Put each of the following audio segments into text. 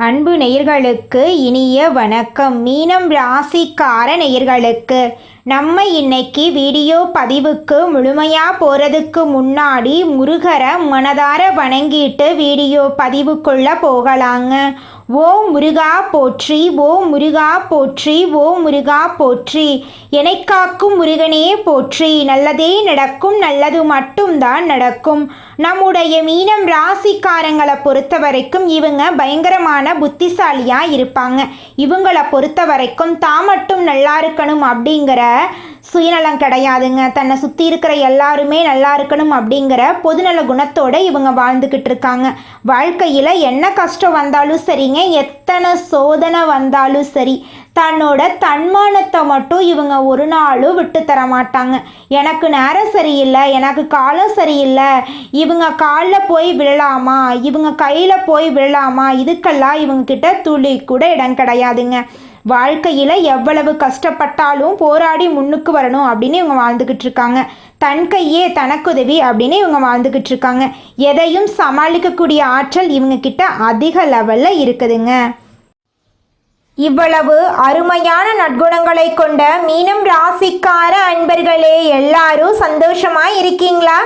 அன்பு நேயர்களுக்கு இனிய வணக்கம். மீனம் ராசிக்கார நேயர்களுக்கு நம்ம இன்னைக்கு வீடியோ பதிவுக்கு முழுமையாக போகிறதுக்கு முன்னாடி முருகரை மனதார வணங்கிட்டு வீடியோ பதிவுக்குள்ளே போகலாங்க. ஓம் முருகா போற்றி, ஓம் முருகா போற்றி, ஓம் முருகா போற்றி. காக்கும் முருகனே போற்றி. நல்லதே நடக்கும், நல்லது மட்டும்தான் நடக்கும். நம்முடைய மீனம் ராசிக்காரங்களை பொறுத்த வரைக்கும் இவங்க பயங்கரமான புத்திசாலியாக இருப்பாங்க. இவங்களை பொறுத்த வரைக்கும் தான் மட்டும் நல்லா இருக்கணும் அப்படிங்கிற சுயநலம் கிடையாதுங்க. தன்னை சுற்றி இருக்கிற எல்லாருமே நல்லா இருக்கணும் அப்படிங்கிற பொதுநல குணத்தோடு இவங்க வாழ்ந்துக்கிட்டு இருக்காங்க. வாழ்க்கையில் என்ன கஷ்டம் வந்தாலும் சரிங்க, எத்தனை சோதனை வந்தாலும் சரி, தன்னோட தன்மானத்தை மட்டும் இவங்க ஒரு நாளும் விட்டு தர மாட்டாங்க. எனக்கு நேரம் சரியில்லை, எனக்கு காலம் சரியில்லை, இவங்க காலில் போய் விழலாமா, இவங்க கையில் போய் விழலாமா, இதுக்கெல்லாம் இவங்கக்கிட்ட துளி கூட இடம் கிடையாதுங்க. வாழ்க்கையில் எவ்வளவு கஷ்டப்பட்டாலும் போராடி முன்னுக்கு வரணும் அப்படின்னு இவங்க வாழ்ந்துக்கிட்டு இருக்காங்க. தன் கையே தனக்குதவி அப்படின்னு இவங்க வாழ்ந்துக்கிட்டு இருக்காங்க. எதையும் சமாளிக்கக்கூடிய ஆற்றல் இவங்கக்கிட்ட அதிக லெவலில் இருக்குதுங்க. இவ்வளவு அருமையான நற்குணங்களை கொண்ட மீனம் ராசிக்கார அன்பர்களே, எல்லாரும் சந்தோஷமா இருக்கீங்களா?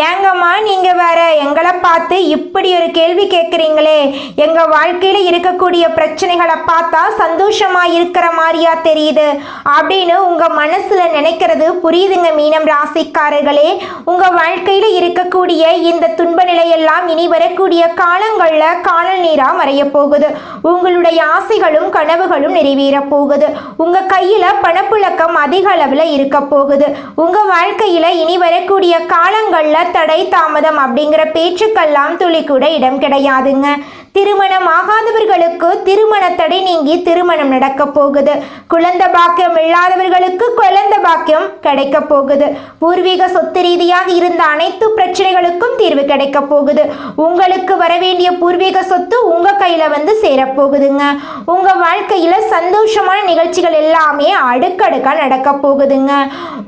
ஏங்கம்மா நீங்க வேற எங்களை பார்த்து இப்படி ஒரு கேள்வி கேட்குறீங்களே, எங்க வாழ்க்கையில இருக்கக்கூடிய பிரச்சனைகளை பார்த்தா சந்தோஷமா இருக்கிற மாதிரியா தெரியுது அப்படின்னு உங்க மனசுல நினைக்கிறது புரியுதுங்க. மீனம் ராசிக்காரர்களே, உங்க வாழ்க்கையில இருக்கக்கூடிய இந்த துன்ப நிலையெல்லாம் இனி வரக்கூடிய காலங்கள்ல காணல் நீரா மறைய போகுது. உங்களுடைய ஆசைகளும் கனவுகளும் நிறைவேற போகுது. உங்க கையில பணப்புழக்கம் அதிக அளவுல இருக்க போகுது. உங்க வாழ்க்கையில இனி வரக்கூடிய காலங்கள்ல தடை தாமதம் அப்படிங்கிற பேச்சுக்கெல்லாம் துளி கூட இடம் கிடையாதுங்க. திருமணம் ஆகாதவர்களுக்கு திருமண தடை நீங்கி திருமணம் நடக்க போகுது. குழந்தை பாக்கியம் இல்லாதவர்களுக்கு குழந்தை பாக்கியம் கிடைக்க போகுது. பூர்வீக சொத்து ரீதியாக இருந்த அனைத்து பிரச்சனைகளுக்கும் தீர்வு கிடைக்க போகுது. உங்களுக்கு வர வேண்டிய பூர்வீக சொத்து உங்க கையில வந்து சேரப்போகுதுங்க. உங்க வாழ்க்கையில சந்தோஷமான நிகழ்ச்சிகள் எல்லாமே அடுக்கடுக்கா நடக்க போகுதுங்க.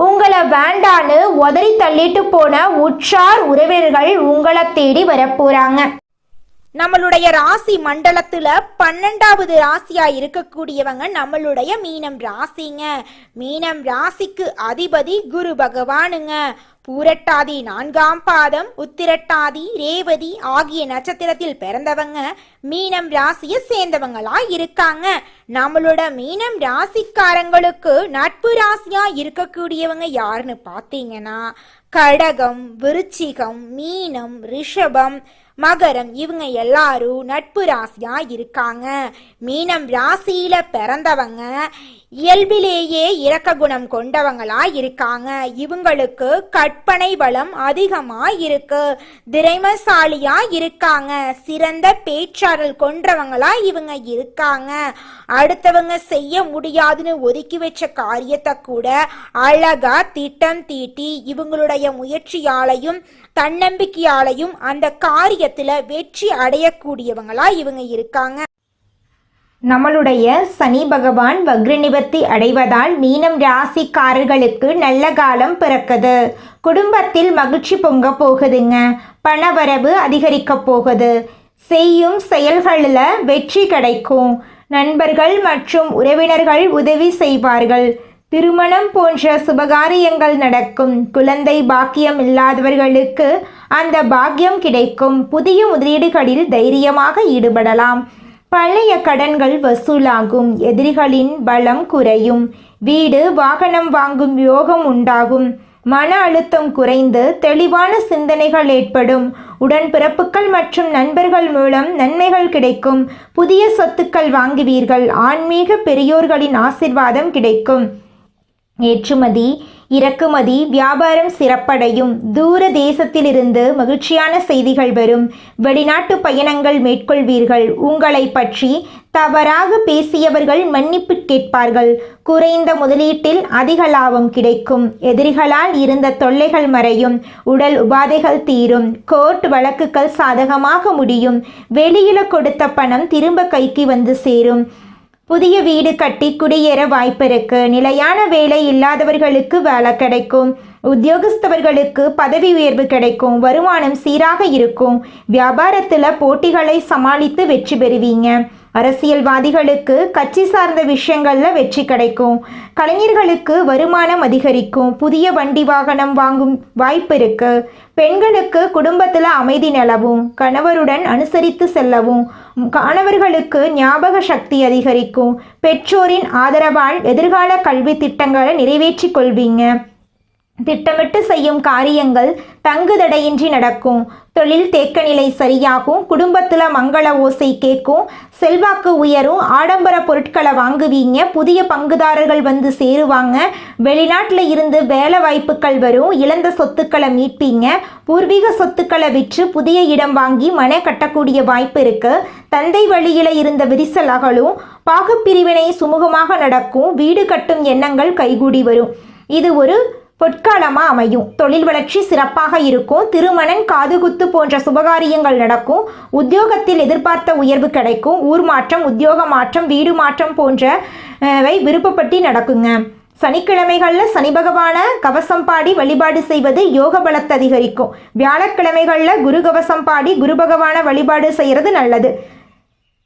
உங்களை வேண்டான்னு உதறி தள்ளிட்டு போன உற்றார் உறவினர்கள் உங்களை தேடி வரப்போறாங்க. நம்மளுடைய ராசி மண்டலத்துல 12வது ராசியா இருக்கக்கூடியவங்க நம்மளுடைய மீனம் ராசிங்க. மீனம் ராசிக்கு அதிபதி குரு பகவானுங்க. பூரட்டாதி 4ஆம் பாதம், உத்திரட்டாதி, ரேவதி ஆகிய நட்சத்திரத்தில் பிறந்தவங்க மீனம் ராசியை சேர்ந்தவங்களா இருக்காங்க. நம்மளோட மீனம் ராசிக்காரங்களுக்கு நட்பு ராசியா இருக்கக்கூடியவங்க யாருன்னு பார்த்தீங்கன்னா கடகம், விருச்சிகம், மீனம், ரிஷபம், மகரம், இவங்க எல்லாரும் நட்பு ராசியா இருக்காங்க. மீனம் ராசியில பிறந்தவங்க இயல்பிலேயே இரக்க குணம் கொண்டவங்களா இருக்காங்க. இவங்களுக்கு கற்பனை வளம் அதிகமா இருக்கு. திறமைசாலியா இருக்காங்க. சிறந்த பேச்சாற்றல் கொண்டவங்களா இவங்க இருக்காங்க. அடுத்தவங்க செய்ய முடியாதுன்னு ஒதுக்கி வச்ச காரியத்தை கூட அழகா திட்டம் தீட்டி இவங்களுடைய முயற்சியாலையும் தன்னம்பிக்கையாலையும் அந்த காரியத்துல வெற்றி அடையக்கூடியவங்களா இவங்க இருக்காங்க. நம்மளுடைய சனி பகவான் வக்ர நிவர்த்தி அடைவதால் மீனம் ராசிக்காரர்களுக்கு நல்ல காலம் பிறக்குது. குடும்பத்தில் மகிழ்ச்சி பொங்க போகுதுங்க. பணவரவு அதிகரிக்க போகுது. செய்யும் செயல்களில் வெற்றி கிடைக்கும். நண்பர்கள் மற்றும் உறவினர்கள் உதவி செய்வார்கள். திருமணம் போன்ற சுபகாரியங்கள் நடக்கும். குழந்தை பாக்கியம் இல்லாதவர்களுக்கு அந்த பாக்கியம் கிடைக்கும். புதிய முதலீடுகளில் தைரியமாக ஈடுபடலாம். பழைய கடன்கள் வசூலாகும். எதிரிகளின் பலம் குறையும். வீடு வாகனம் வாங்கும் யோகம் உண்டாகும். மன அழுத்தம் குறைந்து தெளிவான சிந்தனைகள் ஏற்படும். உடன்பிறப்புகள் மற்றும் நண்பர்கள் மூலம் நன்மைகள் கிடைக்கும். புதிய சொத்துக்கள் வாங்குவீர்கள். ஆன்மீக பெரியோர்களின் ஆசிர்வாதம் கிடைக்கும். ஏற்றுமதி இறக்குமதி வியாபாரம் சிறப்படையும். தூர தேசத்திலிருந்து மகிழ்ச்சியான செய்திகள் வரும். வெளிநாட்டு பயணங்கள் மேற்கொள்வீர்கள். உங்களை பற்றி தவறாக பேசியவர்கள் மன்னிப்பு கேட்பார்கள். குறைந்த முதலீட்டில் அதிக லாபம் கிடைக்கும். எதிரிகளால் இருந்த தொல்லைகள் மறையும். உடல் உபாதைகள் தீரும். கோர்ட் வழக்குகள் சாதகமாக முடியும். வெளியில கொடுத்த பணம் திரும்ப கைக்கு வந்து சேரும். புதிய வீடு கட்டி குடியேற வாய்ப்பிருக்கு. நிலையான வேலை இல்லாதவர்களுக்கு வேலை கிடைக்கும். உத்தியோகஸ்தவர்களுக்கு பதவி உயர்வு கிடைக்கும். வருமானம் சீராக இருக்கும். வியாபாரத்தில் போட்டிகளை சமாளித்து வெற்றி பெறுவீங்க. அரசியல்வாதிகளுக்கு கட்சி சார்ந்த விஷயங்களில் வெற்றி கிடைக்கும். கலைஞர்களுக்கு வருமானம் அதிகரிக்கும். புதிய வண்டி வாகனம் வாங்கும் வாய்ப்பு இருக்கு. பெண்களுக்கு குடும்பத்தில் அமைதி நிலவும். கணவருடன் அனுசரித்து செல்லவும். மாணவர்களுக்கு ஞாபக சக்தி அதிகரிக்கும். பெற்றோரின் ஆதரவால் எதிர்கால கல்வி திட்டங்களை நிறைவேற்றிக் கொள்வீங்க. திட்டமிட்டு செய்யும் காரியங்கள் தங்குதடையின்றி நடக்கும். தொழில் தேக்க நிலை சரியாகும். குடும்பத்தில் மங்கள ஓசை கேட்கும். செல்வாக்கு உயரும். ஆடம்பர பொருட்களை வாங்குவீங்க. புதிய பங்குதாரர்கள் வந்து சேருவாங்க. வெளிநாட்டில் இருந்து வேலை வாய்ப்புகள் வரும். இழந்த சொத்துக்களை மீட்பீங்க. பூர்வீக சொத்துக்களை விற்று புதிய இடம் வாங்கி மனை கட்டக்கூடிய வாய்ப்பு இருக்கு. தந்தை வழியில் இருந்த விரிசல் அகலும். பாகப்பிரிவினை சுமூகமாக நடக்கும். வீடு கட்டும் எண்ணங்கள் கைகூடி வரும். இது ஒரு பொற்காலமாக அமையும். தொழில் வளர்ச்சி சிறப்பாக இருக்கும். திருமணம், காதுகுத்து போன்ற சுபகாரியங்கள் நடக்கும். உத்தியோகத்தில் எதிர்பார்த்த உயர்வு கிடைக்கும். ஊர் மாற்றம், உத்தியோக மாற்றம், வீடு மாற்றம் போன்றவை விருப்பப்பட்டு நடக்குங்க. சனிக்கிழமைகளில் சனி பகவான கவசம் பாடி வழிபாடு செய்வது யோக பலத்தை அதிகரிக்கும். வியாழக்கிழமைகளில் குரு கவசம் பாடி குரு பகவான வழிபாடு செய்கிறது நல்லது.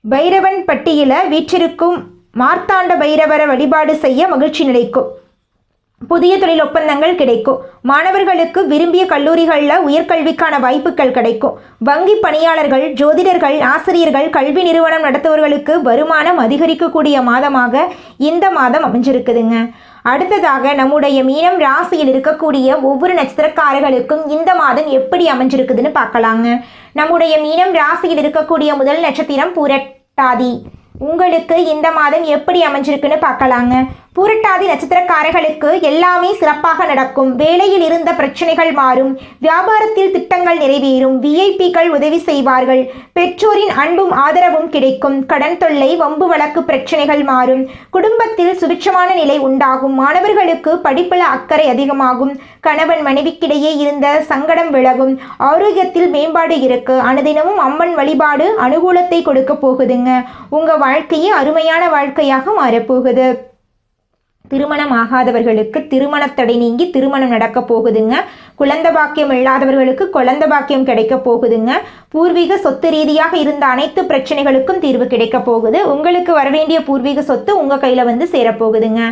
பைரவன் பட்டியில் வீற்றிருக்கும் மார்த்தாண்ட பைரவரை வழிபாடு செய்ய மகிழ்ச்சி நிலைக்கும். புதிய தொழில் ஒப்பந்தங்கள் கிடைக்கும். மாணவர்களுக்கு விரும்பிய கல்லூரிகளில் உயர்கல்விக்கான வாய்ப்புகள் கிடைக்கும். வங்கி பணியாளர்கள், ஜோதிடர்கள், ஆசிரியர்கள், கல்வி நிறுவனம் நடத்துவர்களுக்கு வருமானம் அதிகரிக்கக்கூடிய மாதமாக இந்த மாதம் அமைஞ்சிருக்குதுங்க. அடுத்ததாக நம்முடைய மீனம் ராசியில் இருக்கக்கூடிய ஒவ்வொரு நட்சத்திரக்காரர்களுக்கும் இந்த மாதம் எப்படி அமைஞ்சிருக்குதுன்னு பார்க்கலாங்க. நம்முடைய மீனம் ராசியில் இருக்கக்கூடிய முதல் நட்சத்திரம் பூரட்டாதி. உங்களுக்கு இந்த மாதம் எப்படி அமைஞ்சிருக்குன்னு பார்க்கலாங்க. பூரட்டாதி நட்சத்திரக்காரர்களுக்கு எல்லாமே சிறப்பாக நடக்கும். வேலையில் இருந்த பிரச்சனைகள் மாறும். வியாபாரத்தில் திட்டங்கள் நிறைவேறும். விஐபிக்கள் உதவி செய்வார்கள். பெற்றோரின் அன்பும் ஆதரவும் கிடைக்கும். கடன் தொல்லை, வம்பு வழக்கு பிரச்சனைகள் மாறும். குடும்பத்தில் சுபிட்சமான நிலை உண்டாகும். மாணவர்களுக்கு படிப்புல அக்கறை அதிகமாகும். கணவன் மனைவிக்கிடையே இருந்த சங்கடம் விலகும். ஆரோக்கியத்தில் மேம்பாடு இருக்கு. அனுதினமும் அம்மன் வழிபாடு அனுகூலத்தை கொடுக்க போகுதுங்க. உங்க வாழ்க்கையே அருமையான வாழ்க்கையாக மாறப்போகுது. திருமணம் ஆகாதவர்களுக்கு திருமணத்தடை நீங்கி திருமணம் நடக்க போகுதுங்க. குழந்தை பாக்கியம் இல்லாதவர்களுக்கு குழந்தை பாக்கியம் கிடைக்க போகுதுங்க. பூர்வீக சொத்து ரீதியாக இருந்த அனைத்து பிரச்சனைகளுக்கும் தீர்வு கிடைக்க போகுது. உங்களுக்கு வரவேண்டிய பூர்வீக சொத்து உங்க கையில வந்து சேரப்போகுதுங்க.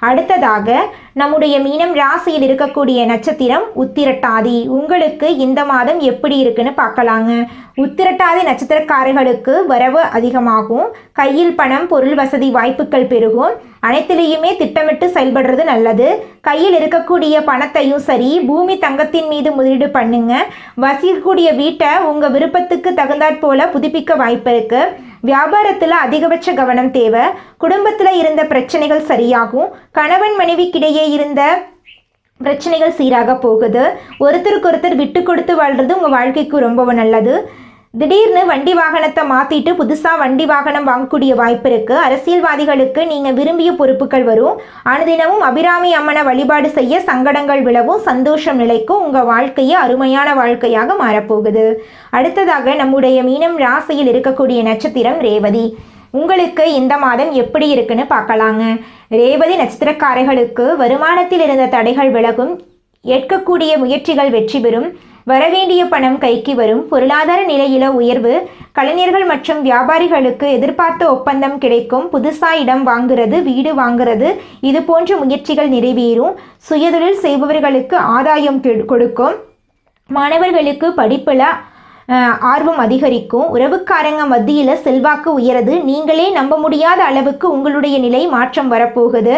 அடுத்ததாக நம்முடைய மீனம் ராசியில் இருக்கக்கூடிய நட்சத்திரம் உத்திரட்டாதி. உங்களுக்கு இந்த மாதம் எப்படி இருக்குன்னு பார்க்கலாங்க. உத்திரட்டாதி நட்சத்திரக்காரர்களுக்கு வரவு அதிகமாகும். கையில் பணம், பொருள் வசதி வாய்ப்புகள் பெருகும். அனைத்திலையுமே திட்டமிட்டு செயல்படுறது நல்லது. கையில் இருக்கக்கூடிய பணத்தையும் சரி, பூமி தங்கத்தின் மீது முதலீடு பண்ணுங்க. வசிக்கக்கூடிய வீட்டை உங்க விருப்பத்துக்கு தகுந்தாற் போல புதுப்பிக்க வாய்ப்பு இருக்கு. வியாபாரத்தில் அதிகபட்ச கவனம் தேவை. குடும்பத்தில் இருந்த பிரச்சனைகள் சரியாகும். கணவன் மனைவிக்கிடையே இருந்த பிரச்சனைகள் சீராக போகுது. ஒருத்தருக்கு ஒருத்தர் விட்டு கொடுத்து வாழ்றது உங்கள் வாழ்க்கைக்கு ரொம்ப நல்லது. திடீர்னு வண்டி வாகனத்தை மாற்றிட்டு புதுசாக வண்டி வாகனம் வாங்கக்கூடிய வாய்ப்பு இருக்குது. அரசியல்வாதிகளுக்கு நீங்கள் விரும்பிய பொறுப்புகள் வரும். அனுதினமும் அபிராமி அம்மனை வழிபாடு செய்ய சங்கடங்கள் விலகும். சந்தோஷம் நிலைக்கும். உங்கள் வாழ்க்கையை அருமையான வாழ்க்கையாக மாறப்போகுது. அடுத்ததாக நம்முடைய மீனம் ராசியில் இருக்கக்கூடிய நட்சத்திரம் ரேவதி. உங்களுக்கு இந்த மாதம் எப்படி இருக்குன்னு பார்க்கலாங்க. ரேவதி நட்சத்திரக்காரர்களுக்கு வருமானத்தில் இருந்த தடைகள் விலகும். ஏற்கக்கூடிய முயற்சிகள் வெற்றி பெறும். வரவேண்டிய பணம் கைக்கு வரும். பொருளாதார நிலையில உயர்வு. கலைஞர்கள் மற்றும் வியாபாரிகளுக்கு எதிர்பார்த்த ஒப்பந்தம் கிடைக்கும். புதுசாக இடம் வாங்குறது, வீடு வாங்குறது, இது போன்ற முயற்சிகள் நிறைவேறும். சுயதொழில் செய்பவர்களுக்கு ஆதாயம் கொடுக்கும். மாணவர்களுக்கு படிப்பில் ஆர்வம் அதிகரிக்கும். உறவுக்காரங்க மத்தியில் செல்வாக்கு உயருது. நீங்களே நம்ப முடியாத அளவுக்கு உங்களுடைய நிலை மாற்றம் வரப்போகுது.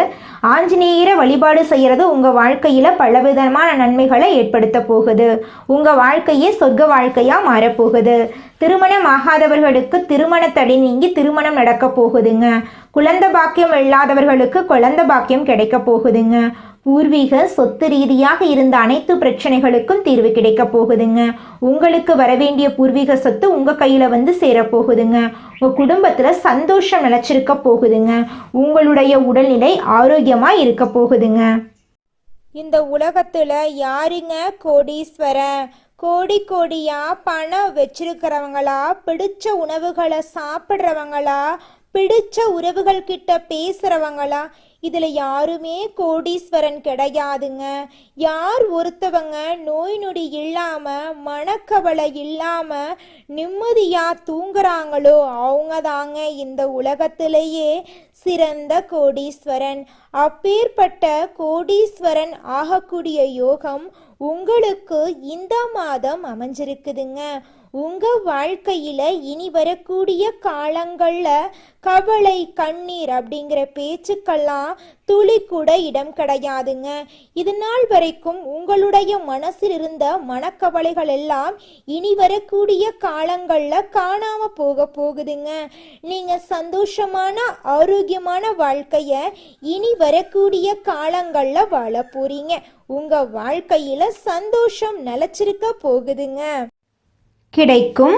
ஆஞ்சநேயரை வழிபாடு செய்கிறது உங்கள் வாழ்க்கையில் பலவிதமான நன்மைகளை ஏற்படுத்த போகுது. உங்கள் வாழ்க்கையே சொர்க்க வாழ்க்கையாக மாறப்போகுது. திருமணம் ஆகாதவர்களுக்கு திருமண தடை நீங்கி திருமணம் நடக்க போகுதுங்க. குழந்தை பாக்கியம் இல்லாதவர்களுக்கு குழந்தை பாக்கியம் கிடைக்க போகுதுங்க. பூர்வீக சொத்து ரீதியாக இருந்த அனைத்து பிரச்சனைகளுக்கும் தீர்வு கிடைக்க போகுதுங்க. உங்களுக்கு வரவேண்டிய பூர்வீக சொத்து உங்கள் கையில் வந்து சேரப்போகுதுங்க. உங்கள் குடும்பத்தில் சந்தோஷம் நிலச்சிருக்க போகுதுங்க. உங்களுடைய உடல்நிலை ஆரோக்கியமாக இருக்க போகுதுங்க. இந்த உலகத்தில் யாருங்க கோடீஸ்வரன்? கோடி கோடியா பணம் வச்சிருக்கிறவங்களா, பிடிச்ச உணவுகளை சாப்பிட்றவங்களா, பிடிச்ச உறவுகள் கிட்ட பேசுறவங்களா, இதில் யாருமே கோடீஸ்வரன் கிடையாதுங்க. யார் ஒருத்தவங்க நோய் நொடி இல்லாமல் மனக்கவலை இல்லாமல் நிம்மதியாக தூங்குறாங்களோ அவங்க தாங்க இந்த உலகத்திலேயே சிறந்த கோடீஸ்வரன். அப்பேற்பட்ட கோடீஸ்வரன் ஆகக்கூடிய யோகம் உங்களுக்கு இந்த மாதம் அமைஞ்சிருக்குதுங்க. உங்க வாழ்க்கையில இனி வரக்கூடிய காலங்கள்ல கவலை கண்ணீர் அப்படிங்கிற பேச்சுக்கெல்லாம் துளி கூட இடம் கிடையாதுங்க. இது நாள் வரைக்கும் உங்களுடைய மனசில் இருந்த மனக்கவலைகள் எல்லாம் இனி வரக்கூடிய காலங்கள்ல காணாம போகுதுங்க. நீங்க சந்தோஷமான ஆரோக்கியமான வாழ்க்கைய இனி வரக்கூடிய காலங்கள்ல வாழ போறீங்க. உங்க வாழ்க்கையில சந்தோஷம் நிலைச்சிருக்க போகுதுங்க. கிடைக்கும்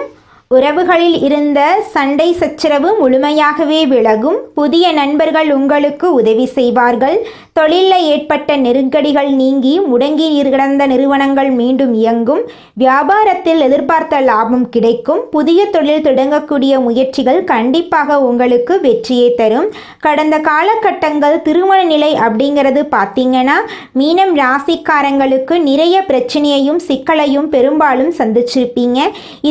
உறவுகளில் இருந்த சண்டை சச்சரவு முழுமையாகவே விலகும். புதிய நண்பர்கள் உங்களுக்கு உதவி செய்வார்கள். தொழிலில் ஏற்பட்ட நெருக்கடிகள் நீங்கி முடங்கி கிடந்த நிறுவனங்கள் மீண்டும் இயங்கும். வியாபாரத்தில் எதிர்பார்த்த லாபம் கிடைக்கும். புதிய தொழில் தொடங்கக்கூடிய முயற்சிகள் கண்டிப்பாக உங்களுக்கு வெற்றியை தரும். கடந்த காலகட்டங்கள் திருமண நிலை அப்படிங்கிறது பார்த்தீங்கன்னா மீனம் ராசிக்காரங்களுக்கு நிறைய பிரச்சனையையும் சிக்கலையும் பெரும்பாலும் சந்திச்சிருப்பீங்க.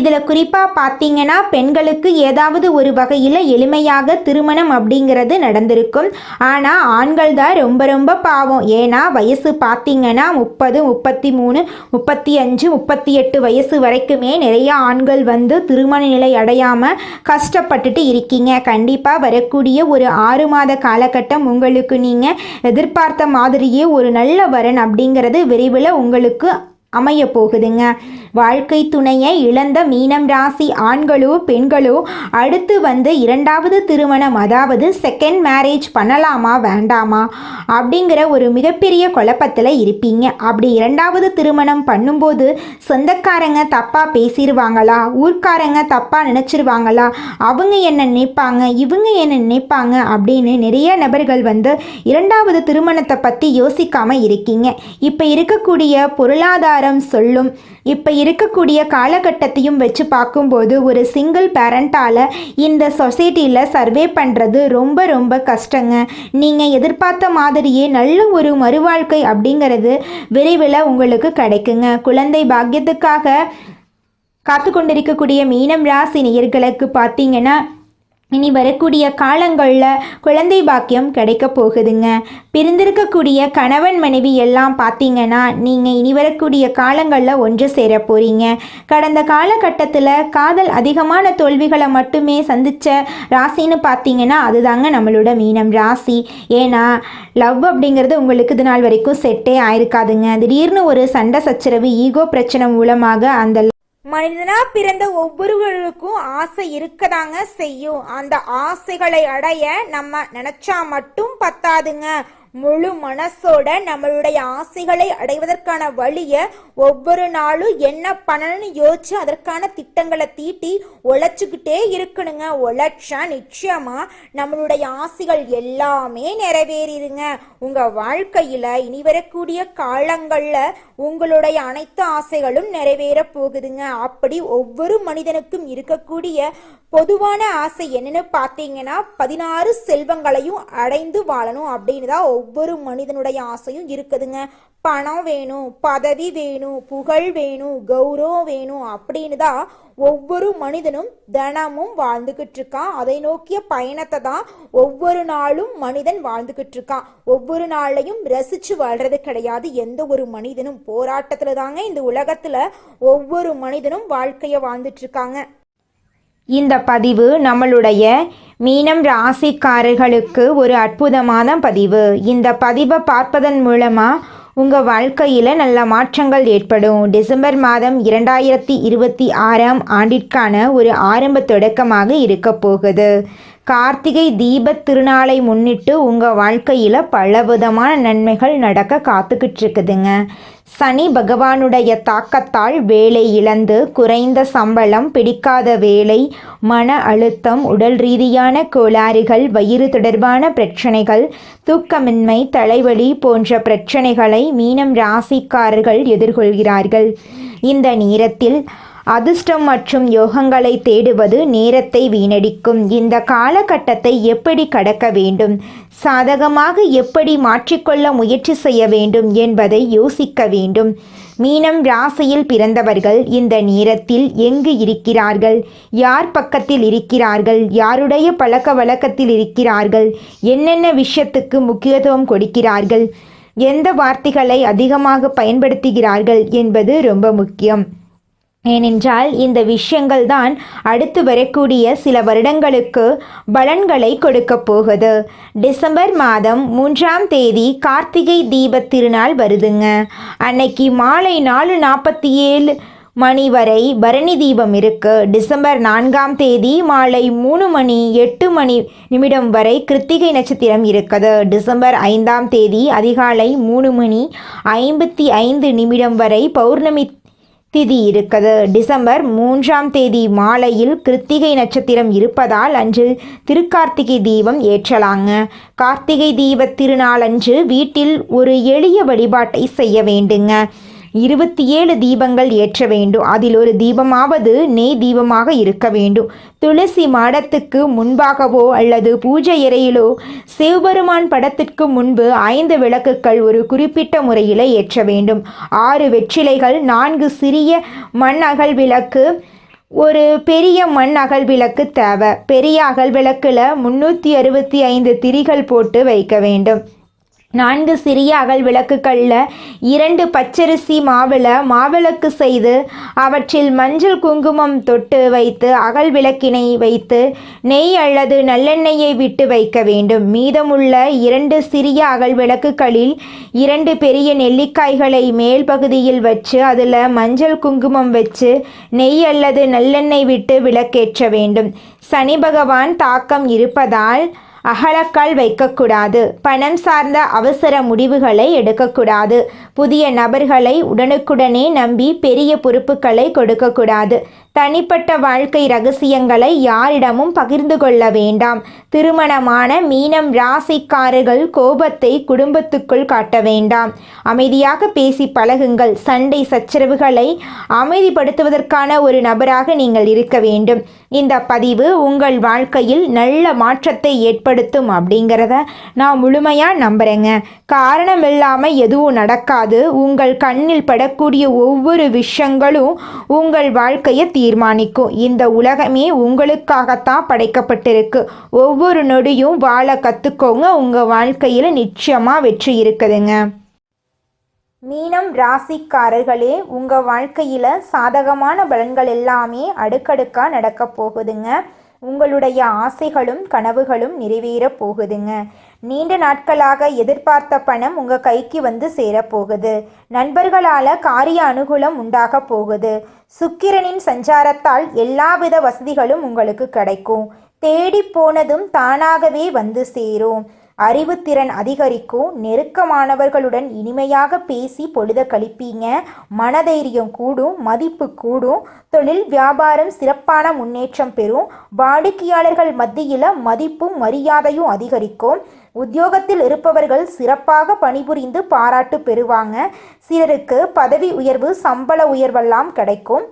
இதில் குறிப்பாக பார்த்தீங்கன்னா பெண்களுக்கு ஏதாவது ஒரு வகையில் எளிமையாக திருமணம் அப்படிங்கிறது நடந்திருக்கும். ஆனால் ஆண்கள் தான் ரொம்ப ரொம்ப பாவம். ஏன்னா வயசு பார்த்தீங்கன்னா 30, 33, 35, 38 வயசு வரைக்குமே நிறைய ஆண்கள் திருமண நிலை அடையாமல் கஷ்டப்பட்டுட்டு இருக்கீங்க. கண்டிப்பாக வரக்கூடிய ஒரு 6 மாத காலகட்டம் உங்களுக்கு நீங்கள் எதிர்பார்த்த மாதிரியே ஒரு நல்ல வரன் அப்படிங்கிறது விரைவில் உங்களுக்கு அமைய போகுதுங்க. வாழ்க்கை துணையை இழந்த மீனம் ராசி ஆண்களோ பெண்களோ அடுத்து இரண்டாவது திருமணம், அதாவது செகண்ட் மேரேஜ் பண்ணலாமா வேண்டாமா அப்படிங்கிற ஒரு மிகப்பெரிய குழப்பத்தில் இருப்பீங்க. அப்படி இரண்டாவது திருமணம் பண்ணும்போது சொந்தக்காரங்க தப்பாக பேசிடுவாங்களா, ஊர்க்காரங்க தப்பாக நினச்சிருவாங்களா, அவங்க என்ன நினைப்பாங்க, இவங்க என்ன நினைப்பாங்க அப்படின்னு நிறைய நபர்கள் இரண்டாவது திருமணத்தை பற்றி யோசிக்காமல் இருக்கீங்க. இப்போ இருக்கக்கூடிய பொருளாதாரம் சொல்லும், இப்போ இருக்கக்கூடிய காலகட்டத்தையும் வச்சு பார்க்கும்போது ஒரு சிங்கிள் பேரண்டால் இந்த சொசைட்டியில் சர்வே பண்ணுறது ரொம்ப ரொம்ப கஷ்டங்க. நீங்கள் எதிர்பார்த்த மாதிரியே நல்ல ஒரு மறுவாழ்க்கை அப்படிங்கிறது விரைவில் உங்களுக்கு கிடைக்குங்க. குழந்தை பாக்கியத்துக்காக காத்து கொண்டிருக்கக்கூடிய மீனம் ராசி நேயர்களுக்கு பார்த்தீங்கன்னா இனி வரக்கூடிய காலங்களில் குழந்தை பாக்கியம் கிடைக்க போகுதுங்க. பிரிந்திருக்கக்கூடிய கணவன் மனைவி எல்லாம் பார்த்தீங்கன்னா நீங்கள் இனி வரக்கூடிய காலங்களில் ஒன்று சேர போகிறீங்க. கடந்த காலகட்டத்தில் காதல் அதிகமான தோல்விகளை மட்டுமே சந்தித்த ராசின்னு பார்த்தீங்கன்னா அதுதாங்க நம்மளோட மீனம் ராசி. ஏன்னா லவ் அப்படிங்கிறது உங்களுக்கு இது நாள் வரைக்கும் செட்டே ஆயிருக்காதுங்க. திடீர்னு ஒரு சண்டை சச்சரவு ஈகோ பிரச்சனை மூலமாக அந்த மனிதனா பிறந்த ஒவ்வொருவருக்கும் ஆசை இருக்கதாங்க செய்யும். அந்த ஆசைகளை அடைய நம்ம நினைச்சா மட்டும் பத்தாதுங்க. முழு மனசோட நம்மளுடைய ஆசைகளை அடைவதற்கான வழியை ஒவ்வொரு நாளும் என்ன பண்ணணும்னு யோசிச்சு அதற்கான திட்டங்களை தீட்டி உழைச்சிக்கிட்டே இருக்கணுங்க. உழைச்சா நிச்சயமா நம்மளுடைய ஆசைகள் எல்லாமே நிறைவேறிடுங்க. உங்க வாழ்க்கையில இனி வரக்கூடிய காலங்கள்ல உங்களுடைய அனைத்து ஆசைகளும் நிறைவேற போகுதுங்க. அப்படி ஒவ்வொரு மனிதனுக்கும் இருக்கக்கூடிய பொதுவான ஆசை என்னன்னு பார்த்தீங்கன்னா 16 செல்வங்களையும் அடைந்து வாழணும் அப்படின்னு தான் ஒவ்வொரு மனிதனுடைய ஆசையும் இருக்குதுங்க. பணம் வேணும், பதவி வேணும், புகழ் வேணும், கௌரவம் வேணும் அப்படின்னு தான் ஒவ்வொரு மனிதனும் தினமும் வாழ்ந்துகிட்டு இருக்கான். அதை நோக்கிய பயணத்தை தான் ஒவ்வொரு நாளும் மனிதன் வாழ்ந்துகிட்டு இருக்கான். ஒவ்வொரு நாளையும் ரசிச்சு வாழ்றது கிடையாது எந்த ஒரு மனிதனும். போராட்டத்துல தாங்க இந்த உலகத்துல ஒவ்வொரு மனிதனும் வாழ்க்கைய வாழ்ந்துட்டு இருக்காங்க. இந்த பதிவு நம்மளுடைய மீனம் ராசிக்காரர்களுக்கு ஒரு அற்புதமான பதிவு. இந்த பதிவை பார்ப்பதன் மூலமாக உங்கள் வாழ்க்கையில் நல்ல மாற்றங்கள் ஏற்படும். டிசம்பர் மாதம் 2026ஆம் ஆண்டிற்கான ஒரு ஆரம்ப தொடக்கமாக இருக்க போகுது. கார்த்திகை தீபத் திருநாளை முன்னிட்டு உங்கள் வாழ்க்கையில் பலவிதமான நன்மைகள் நடக்க காத்துக்கிட்டு இருக்குதுங்க. சனி பகவானுடைய தாக்கத்தால் வேலை இழந்து குறைந்த சம்பளம், பிடிக்காத வேலை, மன அழுத்தம், உடல் ரீதியான கோளாறுகள், வயிறு தொடர்பான பிரச்சனைகள், தூக்கமின்மை, தலைவலி போன்ற பிரச்சனைகளை மீனம் ராசிக்காரர்கள் எதிர்கொள்கிறார்கள். இந்த நேரத்தில் அதிர்ஷ்டம் மற்றும் யோகங்களை தேடுவது நேரத்தை வீணடிக்கும். இந்த காலகட்டத்தை எப்படி கடக்க வேண்டும், சாதகமாக எப்படி மாற்றிக்கொள்ள முயற்சி செய்ய வேண்டும் என்பதை யோசிக்க வேண்டும். மீனம் ராசியில் பிறந்தவர்கள் இந்த நேரத்தில் எங்கு இருக்கிறார்கள், யார் பக்கத்தில் இருக்கிறார்கள், யாருடைய பழக்க வழக்கத்தில் இருக்கிறார்கள், என்னென்ன விஷயத்துக்கு முக்கியத்துவம் கொடுக்கிறார்கள், எந்த வார்த்தைகளை அதிகமாக பயன்படுத்துகிறார்கள் என்பது ரொம்ப முக்கியம். ஏனென்றால் இந்த விஷயங்கள் தான் அடுத்து வரக்கூடிய சில வருடங்களுக்கு பலன்களை கொடுக்க போகுது. டிசம்பர் மாதம் 3ஆம் தேதி கார்த்திகை தீப திருநாள் வருதுங்க. அன்னைக்கு மாலை 4:47 மணி வரை பரணி தீபம் இருக்கு. டிசம்பர் 4ஆம் தேதி மாலை 3:08 வரை கிருத்திகை நட்சத்திரம் இருக்குது. டிசம்பர் 5ஆம் தேதி அதிகாலை 3:55 வரை பௌர்ணமி திதி இருக்குது. டிசம்பர் 3ஆம் தேதி மாலையில் கிருத்திகை நட்சத்திரம் இருப்பதால் அன்று திருக்கார்த்திகை தீபம் ஏற்றலாங்க. கார்த்திகை தீப திருநாள் அன்று வீட்டில் ஒரு எளிய வழிபாட்டை செய்ய வேண்டுங்க. 27 தீபங்கள் ஏற்ற வேண்டும். அதில் ஒரு தீபமாவது நெய் தீபமாக இருக்க வேண்டும். துளசி மாடத்துக்கு முன்பாகவோ அல்லது பூஜை அறையிலோ சிவபெருமான் படத்திற்கு முன்பு 5 விளக்குகள் ஒரு குறிப்பிட்ட முறையில் ஏற்ற வேண்டும். 6 வெற்றிலைகள், 4 சிறிய மண் அகல் விளக்கு, ஒரு பெரிய மண் அகல் விளக்கு தேவை. பெரிய அகல் விளக்கில் 365 திரிகள் போட்டு வைக்க வேண்டும். 4 சிறிய அகல் விளக்குகளில் 2 பச்சரிசி மாவிளக்கு செய்து அவற்றில் மஞ்சள் குங்குமம் தொட்டு வைத்து அகல் விளக்கினை வைத்து நெய் அல்லது நல்லெண்ணெயை விட்டு வைக்க வேண்டும். மீதமுள்ள 2 சிறிய அகல் விளக்குகளில் 2 பெரிய நெல்லிக்காய்களை மேல் பகுதியில் வச்சு அதில் மஞ்சள் குங்குமம் வச்சு நெய் அல்லது நல்லெண்ணெய் விட்டு விளக்கேற்ற வேண்டும். சனி பகவான் தாக்கம் இருப்பதால் அகலக்கால் வைக்கக்கூடாது. பணம் சார்ந்த அவசர முடிவுகளை எடுக்கக்கூடாது. புதிய நபர்களை உடனுக்குடனே நம்பி பெரிய பொறுப்புகளை கொடுக்கக்கூடாது. தனிப்பட்ட வாழ்க்கை ரகசியங்களை யாரிடமும் பகிர்ந்து கொள்ள வேண்டாம். திருமணமான மீனம் ராசிக்காரர்கள் கோபத்தை குடும்பத்துக்குள் காட்ட வேண்டாம். அமைதியாக பேசி பழகுங்கள். சண்டை சச்சரவுகளை அமைதிப்படுத்துவதற்கான ஒரு நபராக நீங்கள் இருக்க வேண்டும். இந்த பதிவு உங்கள் வாழ்க்கையில் நல்ல மாற்றத்தை ஏற்படுத்தும் அப்படிங்கிறத நான் முழுமையாக நம்புகிறேங்க. காரணம் இல்லாமல் எதுவும் நடக்காது. உங்கள் கண்ணில் படக்கூடிய ஒவ்வொரு விஷயங்களும் உங்கள் வாழ்க்கையை தீர்மானிக்கும். இந்த உலகமே உங்களுக்காகத்தான் படைக்கப்பட்டிருக்கு. ஒவ்வொரு நொடியும் வாழ கற்றுக்கோங்க. உங்கள் வாழ்க்கையில் நிச்சயமாக வெற்றி இருக்குதுங்க. மீனம் ராசிக்காரர்களே, உங்கள் வாழ்க்கையில் சாதகமான பலன்கள் எல்லாமே அடுக்கடுக்காக நடக்க போகுதுங்க. உங்களுடைய ஆசைகளும் கனவுகளும் நிறைவேற போகுதுங்க. நீண்ட நாட்களாக எதிர்பார்த்த பணம் உங்கள் கைக்கு வந்து சேரப்போகுது. நண்பர்களால் காரிய அனுகூலம் உண்டாக போகுது. சுக்கிரனின் சஞ்சாரத்தால் எல்லாவித வசதிகளும் உங்களுக்கு கிடைக்கும். தேடி போனதும் தானாகவே வந்து சேரும். அறிவுத்திறன் அதிகரிக்கும். நெருக்கமானவர்களுடன் இனிமையாக பேசி பொழுத கழிப்பீங்க. மனதைரியம் கூடும், மதிப்பு கூடும். தொழில் வியாபாரம் சிறப்பான முன்னேற்றம் பெறும். வாடிக்கையாளர்கள் மத்தியில் மதிப்பும் மரியாதையும் அதிகரிக்கும். உத்தியோகத்தில் இருப்பவர்கள் சிறப்பாக பணிபுரிந்து பாராட்டு பெறுவாங்க. சிலருக்கு பதவி உயர்வு, சம்பள உயர்வெல்லாம் கிடைக்கும்.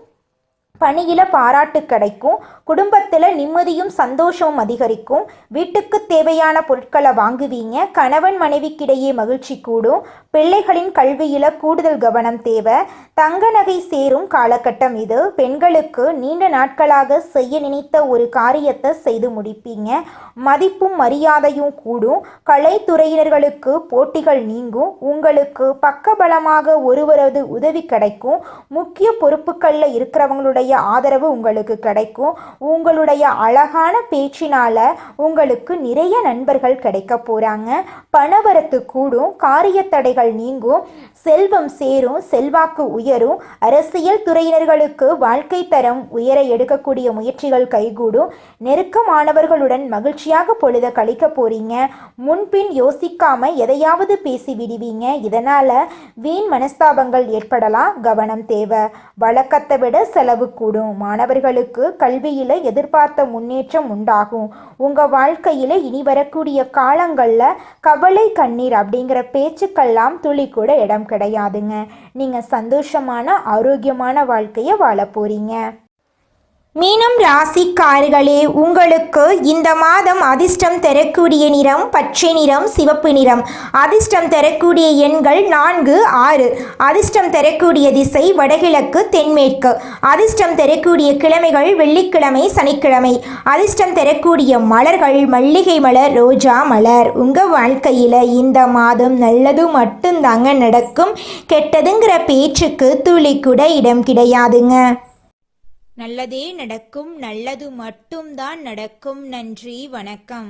பணியில பாராட்டு கிடைக்கும். குடும்பத்தில் நிம்மதியும் சந்தோஷமும் அதிகரிக்கும். வீட்டுக்கு தேவையான பொருட்களை வாங்குவீங்க. கணவன் மனைவிக்கிடையே மகிழ்ச்சி கூடும். பிள்ளைகளின் கல்வியில கூடுதல் கவனம் தேவை. தங்க நகை சேரும் காலகட்டம் இது. பெண்களுக்கு நீண்ட நாட்களாக செய்ய நினைத்த ஒரு காரியத்தை செய்து முடிப்பீங்க. மதிப்பும் மரியாதையும் கூடும். கலைத்துறையினர்களுக்கு போட்டிகள் நீங்கும். உங்களுக்கு பக்கபலமாக ஒருவரது உதவி கிடைக்கும். முக்கிய பொறுப்புகளில் இருக்கிறவங்களுடைய ஆதரவு உங்களுக்கு கிடைக்கும். உங்களுடைய அழகான பேச்சினால உங்களுக்கு நிறைய நண்பர்கள் கிடைக்க போறாங்க. பணவரத்து கூடும். காரிய தடைகள் நீங்கும். செல்வம் சேரும். செல்வாக்கு உயரும். அரசியல் துறையினர்களுக்கு வாழ்க்கை தரம் உயர எடுக்கக்கூடிய முயற்சிகள் கைகூடும். நெருக்கமானவர்களுடன் மகிழ்ச்சியாக பொழுத கழிக்க போறீங்க. முன்பின் யோசிக்காம எதையாவது பேசி விடுவீங்க. இதனால வீண் மனஸ்தாபங்கள் ஏற்படலாம். கவனம் தேவை. வழக்கத்தை விட செலவு இருக்கக்கூடும். மாணவர்களுக்கு கல்வியில் எதிர்பார்த்த முன்னேற்றம் உண்டாகும். உங்கள் வாழ்க்கையில் இனி வரக்கூடிய காலங்களில் கவலை கண்ணீர் அப்படிங்கிற பேச்சுக்கெல்லாம் துளி கூட இடம் கிடையாதுங்க. நீங்கள் சந்தோஷமான ஆரோக்கியமான வாழ்க்கையை வாழ போறீங்க. மீனம் ராசிக்காரர்களே, உங்களுக்கு இந்த மாதம் அதிர்ஷ்டம் தரக்கூடிய நிறம் பச்சை நிறம், சிவப்பு நிறம். அதிர்ஷ்டம் தரக்கூடிய எண்கள் 4, 6. அதிர்ஷ்டம் தரக்கூடிய திசை வடகிழக்கு, தென்மேற்கு. அதிர்ஷ்டம் தரக்கூடிய கிழமைகள் வெள்ளிக்கிழமை, சனிக்கிழமை. அதிர்ஷ்டம் தரக்கூடிய மலர்கள் மல்லிகை மலர், ரோஜா மலர். உங்கள் வாழ்க்கையில் இந்த மாதம் நல்லது மட்டும்தாங்க நடக்கும். கெட்டதுங்கிற பேச்சுக்கு துளி கூட இடம் கிடையாதுங்க. நல்லதே நடக்கும், நல்லது மட்டும்தான் நடக்கும். நன்றி, வணக்கம்.